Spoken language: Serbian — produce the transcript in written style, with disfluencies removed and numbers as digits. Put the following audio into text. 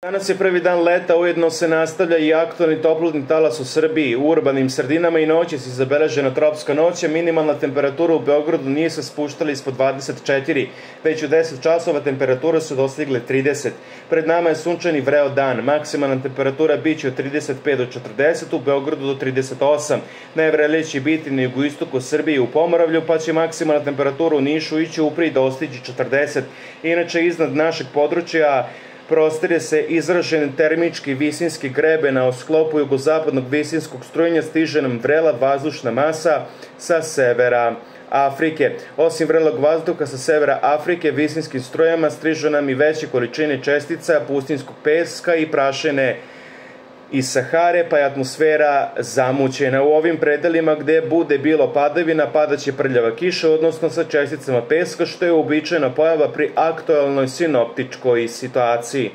Danas je prvi dan leta, ujedno se nastavlja i aktualni toplotni talas u Srbiji. U urbanim sredinama i noći se zabeležena tropska noć, a minimalna temperatura u Beogradu nije se spuštala ispod 24. Već u 10 časova temperature su dostigle 30. Pred nama je sunčani vreo dan. Maksimalna temperatura biće od 35 do 40, u Beogradu do 38. Najvrelije će biti na jugoistoku Srbije i u Pomoravlju, pa će maksimalna temperatura u Nišu ići u Prij dostići 40. Inače, iznad našeg područja prostire se izražen termički visinski greben, a u sklopu jugozapadnog visinskog strujanja stiže nam vrela vazdušna masa sa severa Afrike. Osim vrelog vazduha sa severa Afrike, visinskim strujama stižu nam i veće količine čestica pustinskog peska i prašine iz Sahare, pa je atmosfera zamućena. U ovim predelima gde bude bilo padavina, padaće prljava kiša, odnosno sa česticama peska, što je uobičajena pojava pri aktualnoj sinoptičkoj situaciji.